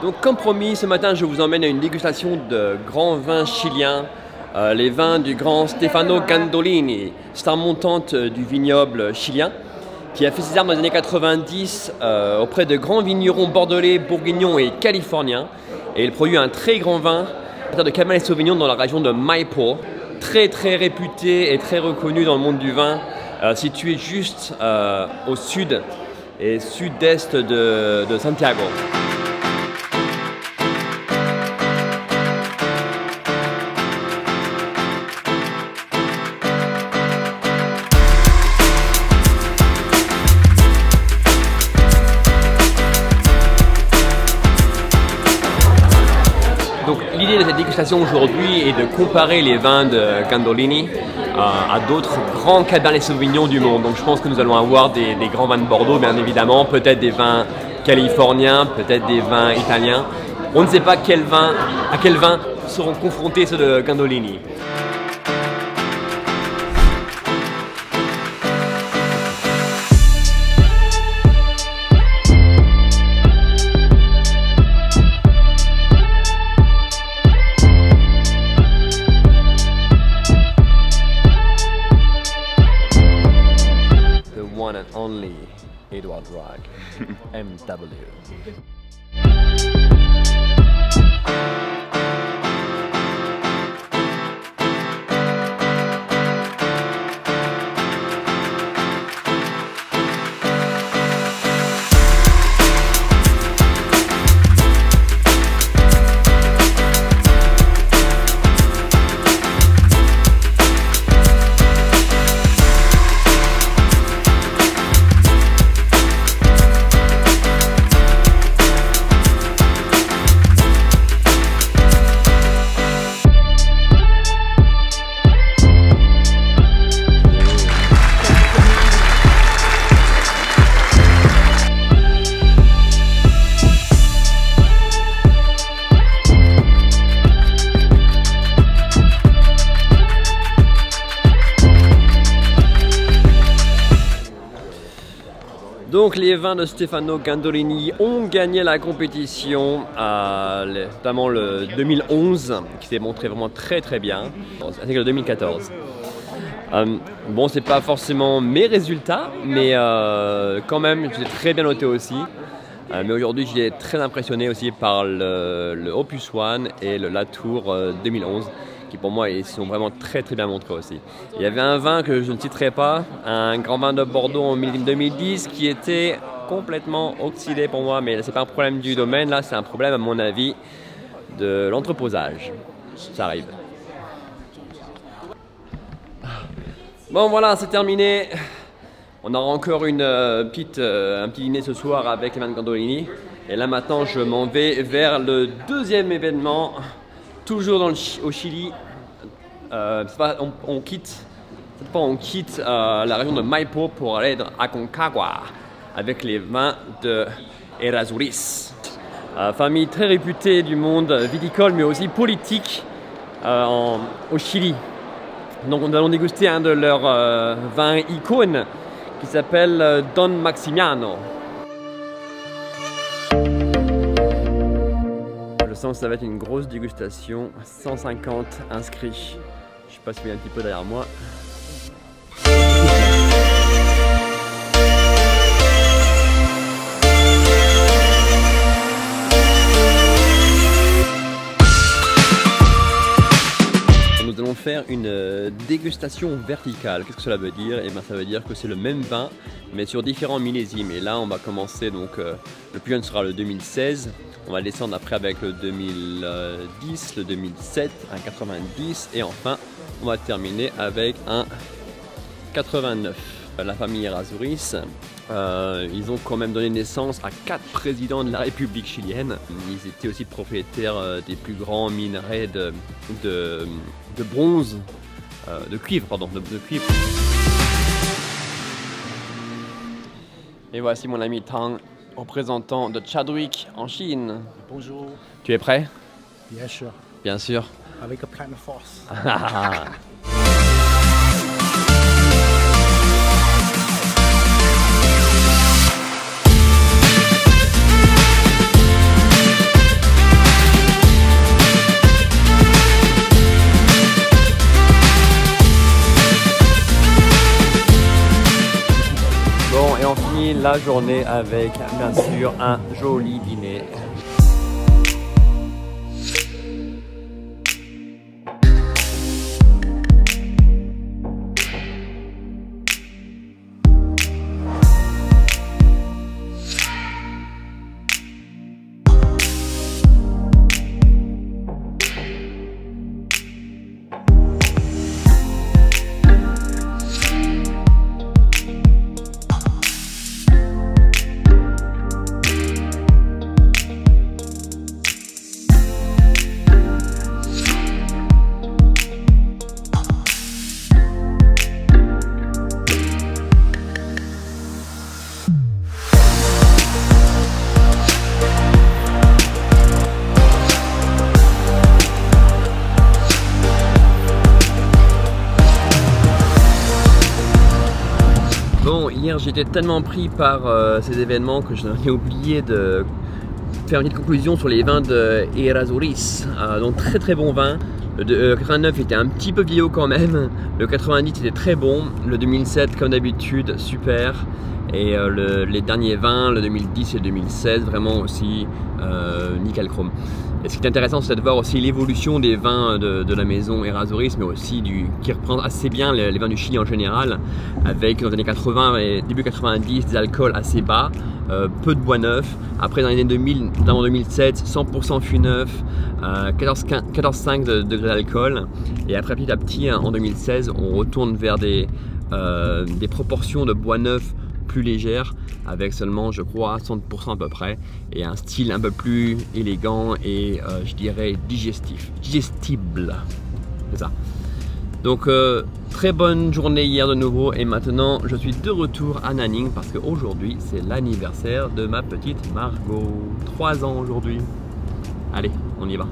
Donc comme promis, ce matin je vous emmène à une dégustation de grands vins chiliens, les vins du grand Stefano Gandolini, star montante du vignoble chilien, qui a fait ses armes dans les années 90 auprès de grands vignerons bordelais, bourguignons et californiens. Et il produit un très grand vin de Cabernet Sauvignon dans la région de Maipo, très réputé et très reconnu dans le monde du vin, situé juste au sud et sud-est de Santiago. Donc l'idée de cette dégustation aujourd'hui est de comparer les vins de Gandolini à d'autres grands Cabernet Sauvignon du monde. Donc je pense que nous allons avoir des grands vins de Bordeaux bien évidemment, peut-être des vins californiens, peut-être des vins italiens. On ne sait pas à quel vin seront confrontés ceux de Gandolini. One and only Edward Rag, MW. Donc les vins de Stefano Gandolini ont gagné la compétition, notamment le 2011, qui s'est montré vraiment très bien, ainsi que le 2014. Bon, c'est pas forcément mes résultats, mais quand même, j'ai très bien noté aussi. Mais aujourd'hui, j'ai été très impressionné aussi par le Opus One et le Latour 2011. Qui pour moi ils sont vraiment très bien montrés aussi. Il y avait un vin que je ne citerai pas, un grand vin de Bordeaux en 2010 qui était complètement oxydé pour moi, mais c'est pas un problème du domaine, là c'est un problème à mon avis de l'entreposage. Ça arrive. Bon voilà, c'est terminé. On aura encore un petit dîner ce soir avec les vins de Gandolini. Et là maintenant je m'en vais vers le deuxième événement. Toujours au Chili, on quitte la région de Maipo pour aller à Aconcagua avec les vins de Errázuriz. Famille très réputée du monde viticole mais aussi politique au Chili. Donc nous allons déguster un de leurs vins icônes qui s'appelle Don Maximiano. Je sens que ça va être une grosse dégustation, 150 inscrits. Je sais pas si vous voyez un petit peu derrière moi. Nous allons faire une dégustation verticale. Qu'est-ce que cela veut dire? Eh bien, ça veut dire que c'est le même vin, mais sur différents millésimes. Et là, on va commencer, donc le plus jeune sera le 2016. On va descendre après avec le 2010, le 2007, un 90 et enfin on va terminer avec un 89. La famille Errázuriz, ils ont quand même donné naissance à 4 présidents de la République chilienne. Ils étaient aussi propriétaires des plus grands minerais de bronze, de cuivre, pardon, de cuivre. Et voici mon ami Tang, représentant de Chadwick en Chine. Bonjour. Tu es prêt? Bien sûr. Bien sûr. Avec un plein de force. la journée avec bien sûr un joli dîner. Bon, hier j'étais tellement pris par ces événements que j'en ai oublié de faire une petite conclusion sur les vins de Errázuriz. Donc très bon vin. Le 89 était un petit peu vieillot quand même. Le 90 était très bon. Le 2007 comme d'habitude super. Et les derniers vins, le 2010 et le 2016 vraiment aussi nickel chrome. Et ce qui est intéressant, c'est de voir aussi l'évolution des vins de la maison Errázuriz, mais aussi qui reprend assez bien les vins du Chili en général, avec dans les années 80 et début 90 des alcools assez bas, peu de bois neuf. Après dans les années 2000, notamment 2007, 100% fût neuf, 14,5 degrés d'alcool. Et après petit à petit, en 2016, on retourne vers des proportions de bois neuf plus légère, avec seulement je crois 60% à peu près, et un style un peu plus élégant et je dirais digestible, c'est ça. Donc très bonne journée hier de nouveau, et maintenant je suis de retour à Nanning parce qu'aujourd'hui c'est l'anniversaire de ma petite Margot, 3 ans aujourd'hui. Allez, on y va.